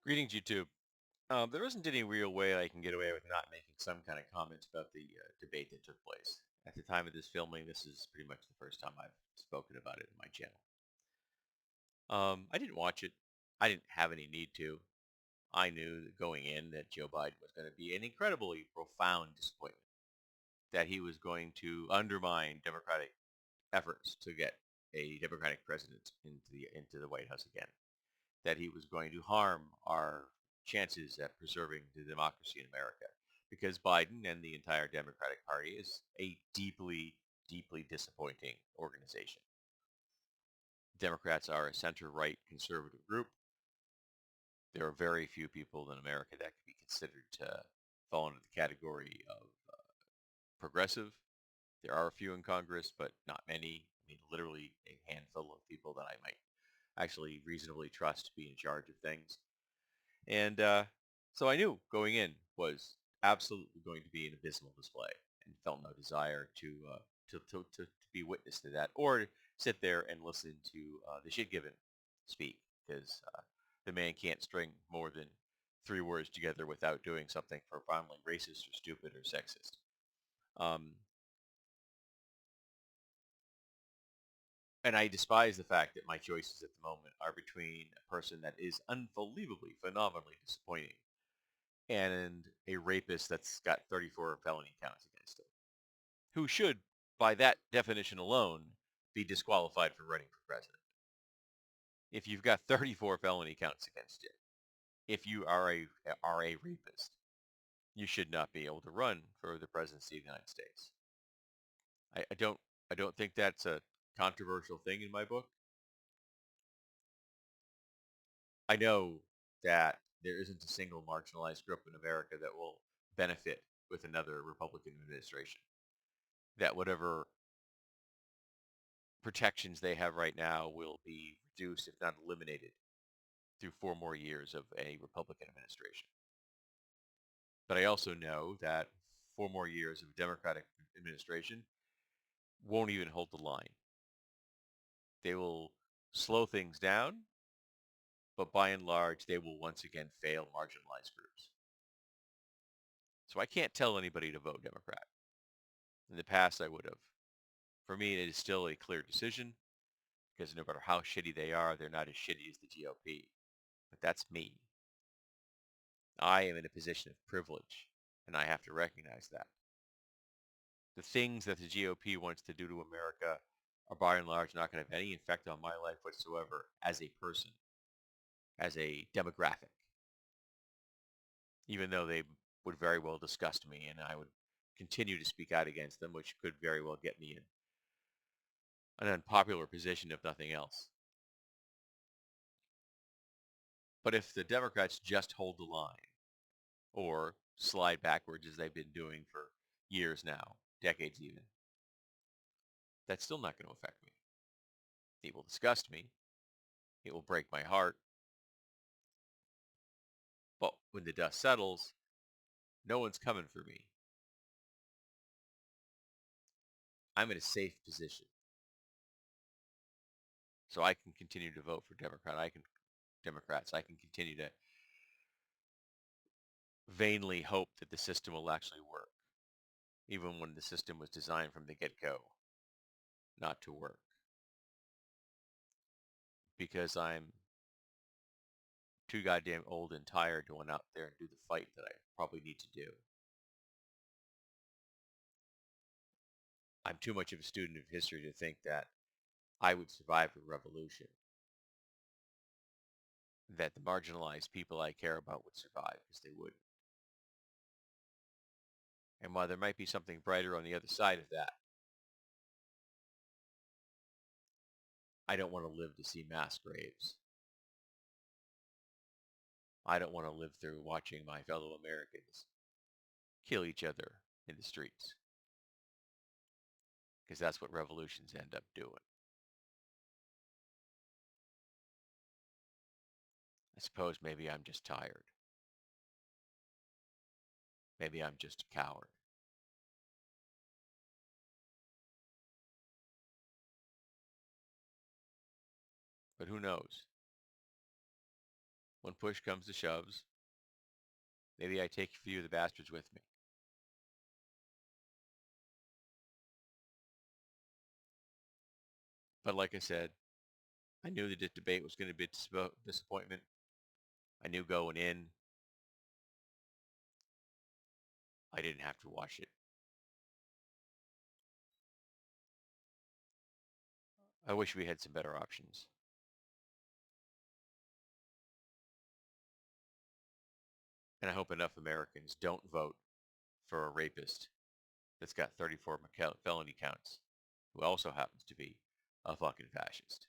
Greetings, YouTube. There isn't any real way I can get away with not making some kind of comments about the debate that took place. At the time of this filming, this is pretty much the first time I've spoken about it in my channel. I didn't watch it. I didn't have any need to. I knew that going in that Joe Biden was going to be an incredibly profound disappointment, that he was going to undermine Democratic efforts to get a Democratic president into the White House again, that he was going to harm our chances at preserving the democracy in America, because Biden and the entire Democratic Party is a deeply, deeply disappointing organization. Democrats are a center-right conservative group. There are very few people in America that could be considered to fall into the category of progressive. There are a few in Congress, but not many. I mean, literally a handful of people that I might actually reasonably trust to be in charge of things. And so I knew going in was absolutely going to be an abysmal display, and felt no desire to be witness to that, or to sit there and listen to the shit given speak, because the man can't string more than three words together without doing something profoundly racist or stupid or sexist. Um, and I despise the fact that my choices at the moment are between a person that is unbelievably, phenomenally disappointing and a rapist that's got 34 felony counts against him, who should, by that definition alone, be disqualified from running for president. If you've got 34 felony counts against you, if you are a rapist, you should not be able to run for the presidency of the United States. I don't think that's a controversial thing in my book. I know that there isn't a single marginalized group in America that will benefit with another Republican administration. That whatever protections they have right now will be reduced, if not eliminated, through 4 more years of a Republican administration. But I also know that 4 more years of a Democratic administration won't even hold the line. They will slow things down, but by and large, they will once again fail marginalized groups. So I can't tell anybody to vote Democrat. In the past, I would have. For me, it is still a clear decision, because no matter how shitty they are, they're not as shitty as the GOP. But that's me. I am in a position of privilege, and I have to recognize that. The things that the GOP wants to do to America are by and large not going to have any effect on my life whatsoever as a person, as a demographic, even though they would very well disgust me, and I would continue to speak out against them, which could very well get me in an unpopular position if nothing else. But if the Democrats just hold the line, or slide backwards as they've been doing for years now, decades even, that's still not going to affect me. It will disgust me. It will break my heart. But when the dust settles, no one's coming for me. I'm in a safe position. So I can continue to vote for Democrats. I can continue to vainly hope that the system will actually work, even when the system was designed from the get-go not to work. Because I'm too goddamn old and tired to went out there and do the fight that I probably need to do. I'm too much of a student of history to think that I would survive a revolution, that the marginalized people I care about would survive, because they wouldn't. And while there might be something brighter on the other side of that, I don't want to live to see mass graves. I don't want to live through watching my fellow Americans kill each other in the streets, because that's what revolutions end up doing. I suppose maybe I'm just tired. Maybe I'm just a coward. But who knows? when push comes to shoves, maybe I take a few of the bastards with me. But like I said, I knew the debate was going to be a disappointment. I knew going in, I didn't have to watch it. I wish we had some better options. And I hope enough Americans don't vote for a rapist that's got 34 felony counts, who also happens to be a fucking fascist.